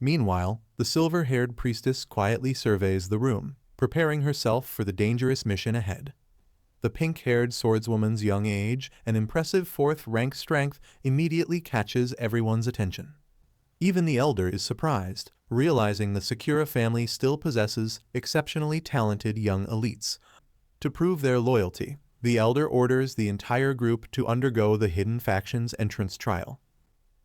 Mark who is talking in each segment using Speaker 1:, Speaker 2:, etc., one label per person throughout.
Speaker 1: Meanwhile, the silver-haired priestess quietly surveys the room, preparing herself for the dangerous mission ahead. The pink-haired swordswoman's young age and impressive fourth-rank strength immediately catches everyone's attention. Even the elder is surprised, realizing the Sakura family still possesses exceptionally talented young elites. To prove their loyalty, the elder orders the entire group to undergo the hidden faction's entrance trial.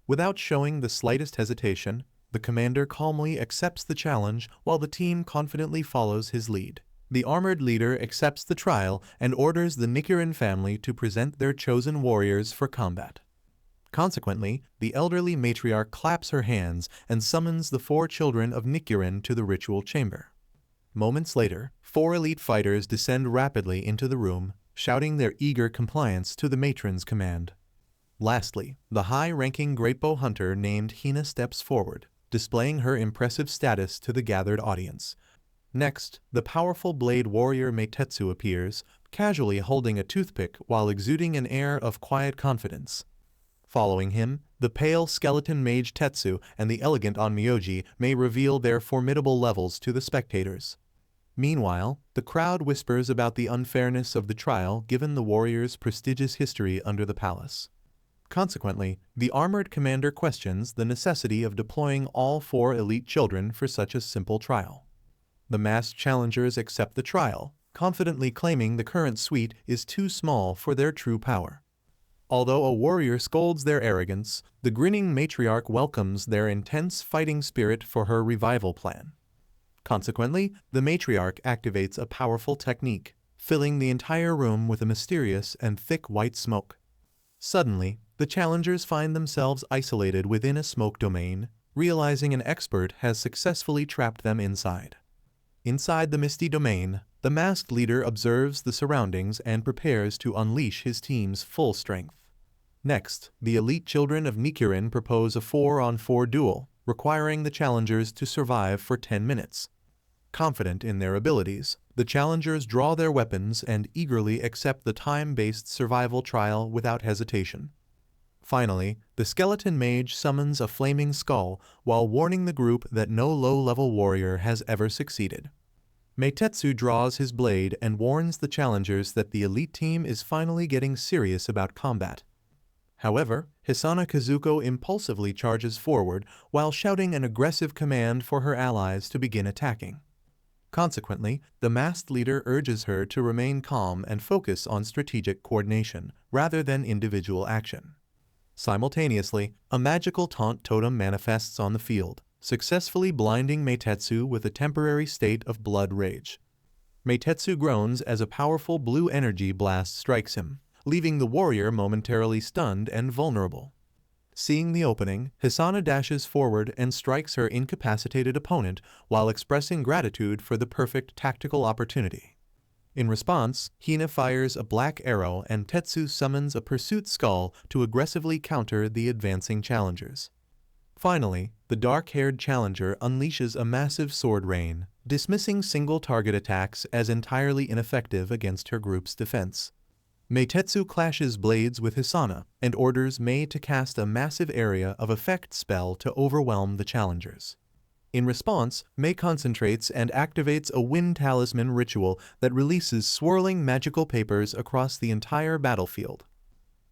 Speaker 1: Without showing the slightest hesitation, the commander calmly accepts the challenge while the team confidently follows his lead. The armored leader accepts the trial and orders the Nichiren family to present their chosen warriors for combat. Consequently, the elderly matriarch claps her hands and summons the 4 children of Nichiren to the ritual chamber. Moments later, 4 elite fighters descend rapidly into the room, shouting their eager compliance to the matron's command. Lastly, the high-ranking great bow hunter named Hina steps forward, displaying her impressive status to the gathered audience. Next, the powerful blade warrior Meitetsu appears, casually holding a toothpick while exuding an air of quiet confidence. Following him, the pale skeleton mage Tetsu and the elegant Onmyoji may reveal their formidable levels to the spectators. Meanwhile, the crowd whispers about the unfairness of the trial given the warriors' prestigious history under the palace. Consequently, the armored commander questions the necessity of deploying all 4 elite children for such a simple trial. The masked challengers accept the trial, confidently claiming the current suite is too small for their true power. Although a warrior scolds their arrogance, the grinning matriarch welcomes their intense fighting spirit for her revival plan. Consequently, the matriarch activates a powerful technique, filling the entire room with a mysterious and thick white smoke. Suddenly, the challengers find themselves isolated within a smoke domain, realizing an expert has successfully trapped them inside. Inside the misty domain, the masked leader observes the surroundings and prepares to unleash his team's full strength. Next, the elite children of Nichiren propose a 4-on-4 duel, requiring the challengers to survive for 10 minutes. Confident in their abilities, the challengers draw their weapons and eagerly accept the time-based survival trial without hesitation. Finally, the skeleton mage summons a flaming skull while warning the group that no low-level warrior has ever succeeded. Meitetsu draws his blade and warns the challengers that the elite team is finally getting serious about combat. However, Hisana Kazuko impulsively charges forward while shouting an aggressive command for her allies to begin attacking. Consequently, the masked leader urges her to remain calm and focus on strategic coordination rather than individual action. Simultaneously, a magical taunt totem manifests on the field, successfully blinding Meitetsu with a temporary state of blood rage. Meitetsu groans as a powerful blue energy blast strikes him, leaving the warrior momentarily stunned and vulnerable. Seeing the opening, Hisana dashes forward and strikes her incapacitated opponent while expressing gratitude for the perfect tactical opportunity. In response, Hina fires a black arrow and Tetsu summons a pursuit skull to aggressively counter the advancing challengers. Finally, the dark-haired challenger unleashes a massive sword rain, dismissing single-target attacks as entirely ineffective against her group's defense. Meitetsu clashes blades with Hisana and orders Mei to cast a massive area of effect spell to overwhelm the challengers. In response, Mei concentrates and activates a wind talisman ritual that releases swirling magical papers across the entire battlefield.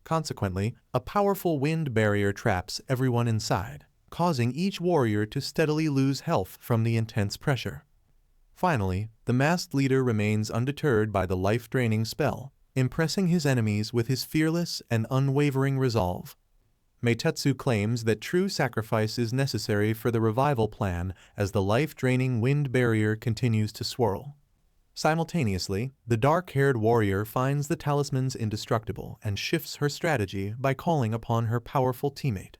Speaker 1: Consequently, a powerful wind barrier traps everyone inside, causing each warrior to steadily lose health from the intense pressure. Finally, the masked leader remains undeterred by the life-draining spell, impressing his enemies with his fearless and unwavering resolve. Meitetsu claims that true sacrifice is necessary for the revival plan as the life-draining wind barrier continues to swirl. Simultaneously, the dark-haired warrior finds the talismans indestructible and shifts her strategy by calling upon her powerful teammate.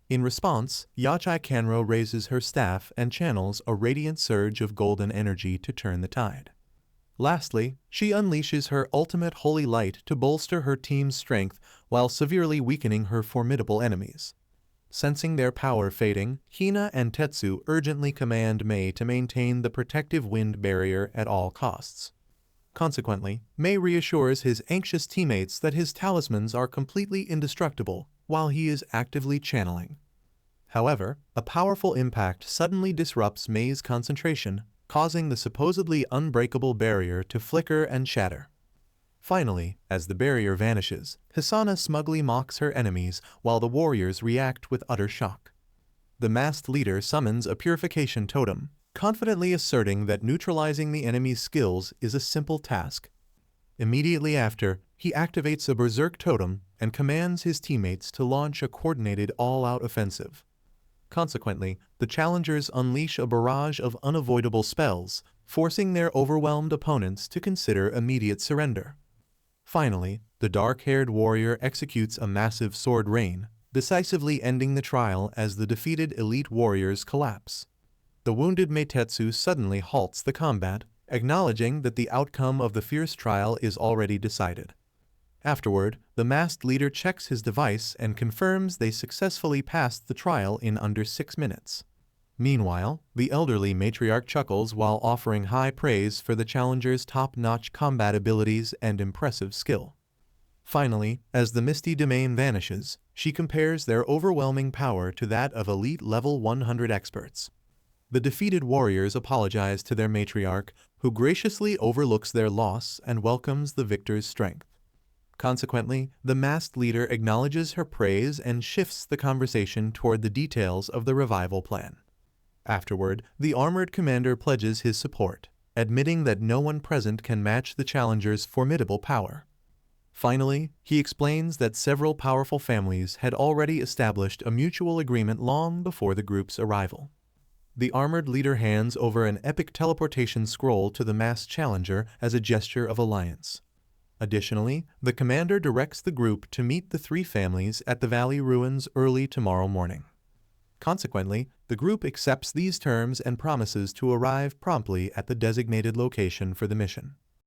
Speaker 1: In response, Yachai Kanro raises her staff and channels a radiant surge of golden energy to turn the tide. Lastly, she unleashes her ultimate holy light to bolster her team's strength while severely weakening her formidable enemies. Sensing their power fading, Hina and Tetsu urgently command Mei to maintain the protective wind barrier at all costs. Consequently, Mei reassures his anxious teammates that his talismans are completely indestructible while he is actively channeling. However, a powerful impact suddenly disrupts Mei's concentration, causing the supposedly unbreakable barrier to flicker and shatter. Finally, as the barrier vanishes, Hisana smugly mocks her enemies while the warriors react with utter shock. The masked leader summons a purification totem, confidently asserting that neutralizing the enemy's skills is a simple task. Immediately after, he activates a berserk totem and commands his teammates to launch a coordinated all-out offensive. Consequently, the challengers unleash a barrage of unavoidable spells, forcing their overwhelmed opponents to consider immediate surrender. Finally, the dark-haired warrior executes a massive sword rain, decisively ending the trial as the defeated elite warriors collapse. The wounded Meitetsu suddenly halts the combat, acknowledging that the outcome of the fierce trial is already decided. Afterward, the masked leader checks his device and confirms they successfully passed the trial in under 6 minutes. Meanwhile, the elderly matriarch chuckles while offering high praise for the challengers' top-notch combat abilities and impressive skill. Finally, as the misty domain vanishes, she compares their overwhelming power to that of elite level 100 experts. The defeated warriors apologize to their matriarch, who graciously overlooks their loss and welcomes the victor's strength. Consequently, the masked leader acknowledges her praise and shifts the conversation toward the details of the revival plan. Afterward, the armored commander pledges his support, admitting that no one present can match the challenger's formidable power. Finally, he explains that several powerful families had already established a mutual agreement long before the group's arrival. The armored leader hands over an epic teleportation scroll to the masked challenger as a gesture of alliance. Additionally, the commander directs the group to meet the 3 families at the valley ruins early tomorrow morning. Consequently, the group accepts these terms and promises to arrive promptly at the designated location for the mission.